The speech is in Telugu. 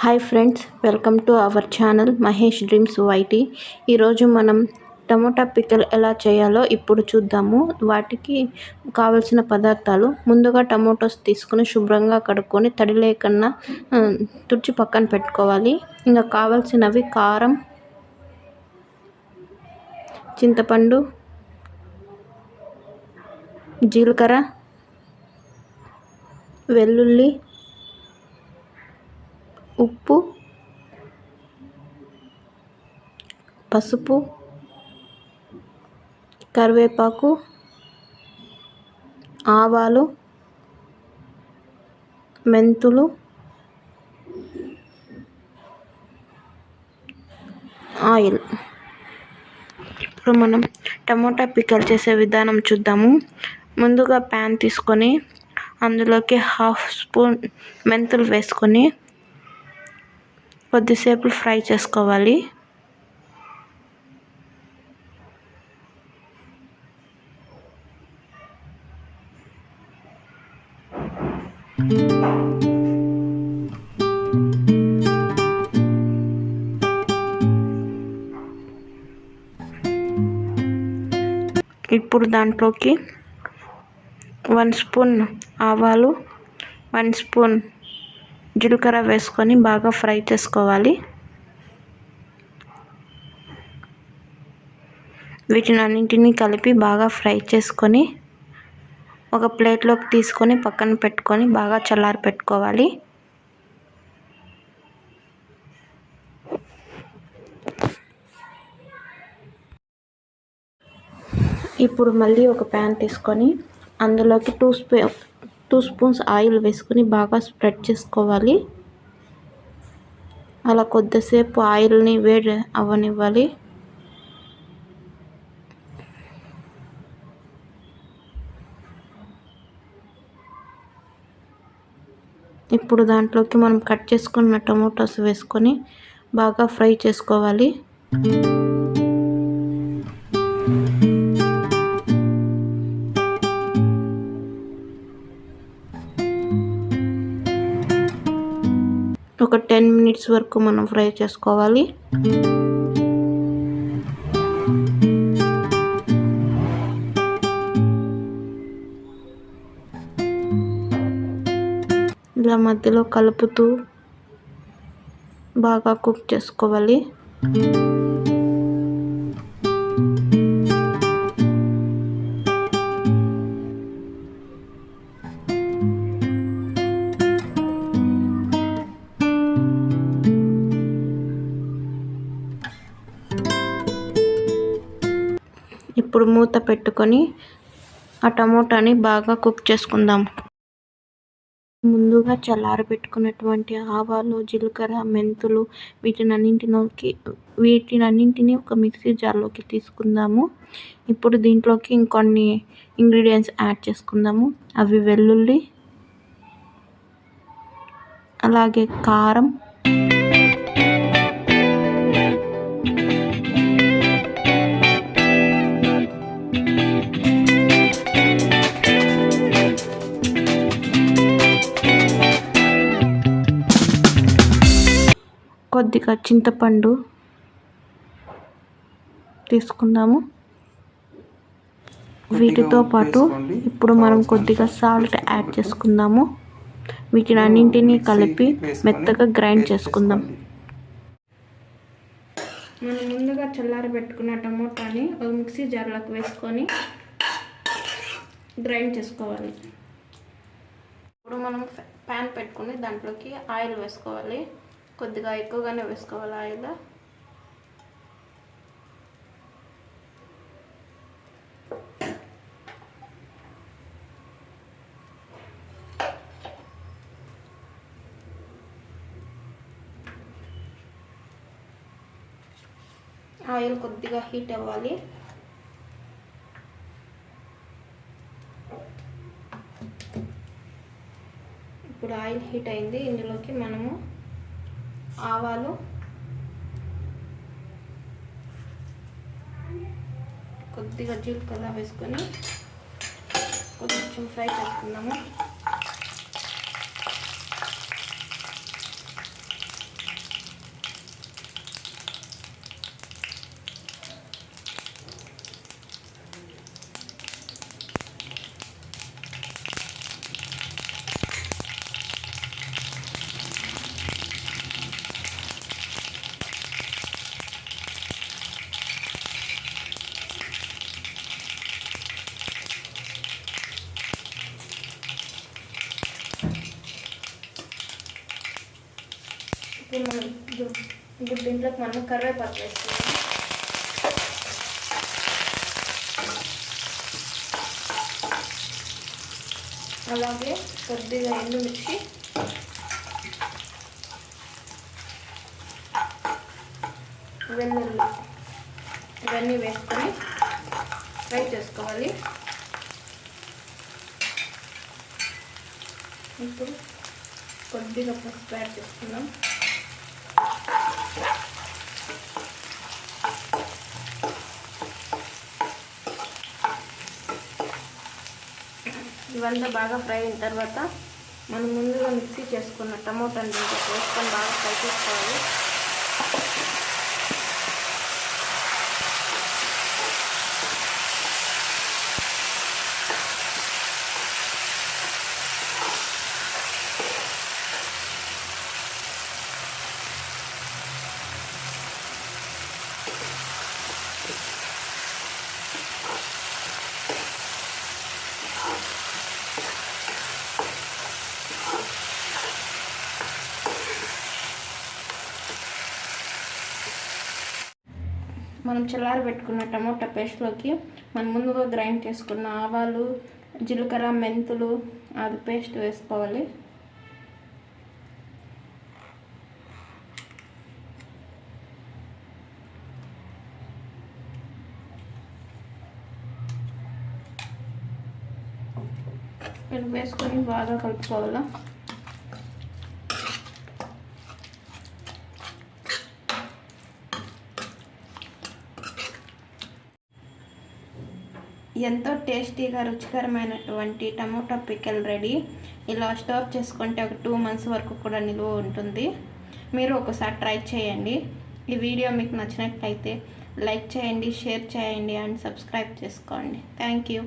Hi friends, welcome to our channel Mahesh dreams YT. ఈరోజు మనం టమోటా పికిల్ ఎలా చేయాలో ఇప్పుడు చూద్దాము. వాటికి కావలసిన పదార్థాలు: ముందుగా టమోటాస్ తీసుకుని శుభ్రంగా కడుక్కొని తడి లేకుండా తుడిచి పక్కన పెట్టుకోవాలి. ఇంకా కావాల్సినవి కారం, చింతపండు, జీలకర్ర, వెల్లుల్లి, ఉప్పు, పసుపు, కరివేపాకు, ఆవాలు, మెంతులు, ఆయిల్. ఇప్పుడు మనం టమోటా పికల్ చేసే విధానం చూద్దాము. ముందుగా ప్యాన్ తీసుకొని అందులోకి 1/2 స్పూన్ మెంతులు వేసుకొని కొద్దిసేపు ఫ్రై చేసుకోవాలి. ఇప్పుడు దాంట్లోకి 1 స్పూన్ ఆవాలు, 1 స్పూన్ జీలకర్ర వేసుకొని బాగా ఫ్రై చేసుకోవాలి. వీటిని అన్నింటినీ కలిపి బాగా ఫ్రై చేసుకొని ఒక ప్లేట్లోకి తీసుకొని పక్కన పెట్టుకొని బాగా చల్లారి పెట్టుకోవాలి. ఇప్పుడు మళ్ళీ ఒక ప్యాన్ తీసుకొని అందులోకి 2 స్పూన్స్ ఆయిల్ వేసుకొని బాగా స్ప్రెడ్ చేసుకోవాలి. అలా కొద్దిసేపు ఆయిల్ని వేడి అవ్వనివ్వాలి. ఇప్పుడు దాంట్లోకి మనం కట్ చేసుకున్న టమోటాస్ వేసుకొని బాగా ఫ్రై చేసుకోవాలి. ఒక 10 మినిట్స్ వరకు మనం ఫ్రై చేసుకోవాలి. ఇలా మధ్యలో కలుపుతూ బాగా కుక్ చేసుకోవాలి. ఇప్పుడు మూత పెట్టుకొని ఆ టమోటాని బాగా కుక్ చేసుకుందాం. ముందుగా చల్లారబెట్టుకున్నటువంటి ఆవాలు, జీలకర్ర, మెంతులు వీటినన్నింటినీ ఒక మిక్సీ జార్లోకి తీసుకుందాము. ఇప్పుడు దీంట్లోకి ఇంకొన్ని ఇంగ్రీడియంట్స్ యాడ్ చేసుకుందాము. అవి వెల్లుల్లి, అలాగే కారం, కొద్దిగా చింతపండు తీసుకుందాము. వీటితో పాటు ఇప్పుడు మనం కొద్దిగా సాల్ట్ యాడ్ చేసుకుందాము. వీటిని అన్నింటినీ కలిపి మెత్తగా గ్రైండ్ చేసుకుందాం. మనం ముందుగా చల్లారబెట్టుకున్న టమోటాని ఒక మిక్సీ జార్లోకి వేసుకొని గ్రైండ్ చేసుకోవాలి. ఇప్పుడు మనం ప్యాన్ పెట్టుకొని దాంట్లోకి ఆయిల్ వేసుకోవాలి. కొద్దిగా ఎక్కువగానే వేసుకోవాలి ఆయిల్. ఆయిల్ కొద్దిగా హీట్ అవ్వాలి. ఇప్పుడు ఆయిల్ హీట్ అయింది. ఇందులోకి మనము ఆవాలు, కొద్దిగా జీలకర్ర వేసుకొని కొంచెం ఫ్రై చేసుకుందాము. ఇప్పుడు దీంట్లోకి మనం కరివేపాకు వేస్తున్నాం. అలాగే కొద్దిగా ఎండుమిర్చి, వెల్లుల్లి ఇవన్నీ వేసుకొని ఫ్రై చేసుకోవాలి. ఇప్పుడు కొద్దిగా పసుపు యాడ్ చేసుకుందాం. ఇవంతా బాగా ఫ్రై అయిన తర్వాత మనం ముందుగా మిక్సీ చేసుకున్న టమోటాని వేసుకొని బాగా ఫ్రై చేసుకోవాలి. మనం చల్లారి పెట్టుకున్న టమోటా పేస్ట్లోకి మనం ముందుగా గ్రైండ్ చేసుకున్న ఆవాలు, జీలకర్ర, మెంతులు అది పేస్ట్ వేసుకోవాలి. వేసుకొని బాగా కలుపుకోవాలి. ఎంతో టేస్టీగా రుచికరమైనటువంటి టమోటా పికిల్ రెడీ. ఇలా స్టోర్ చేసుకుంటే ఒక 2 months వరకు కూడా నిల్వ ఉంటుంది. మీరు ఒకసారి ట్రై చేయండి. ఈ వీడియో మీకు నచ్చినట్లయితే లైక్ చేయండి, షేర్ చేయండి అండ్ సబ్స్క్రైబ్ చేసుకోండి. Thank you.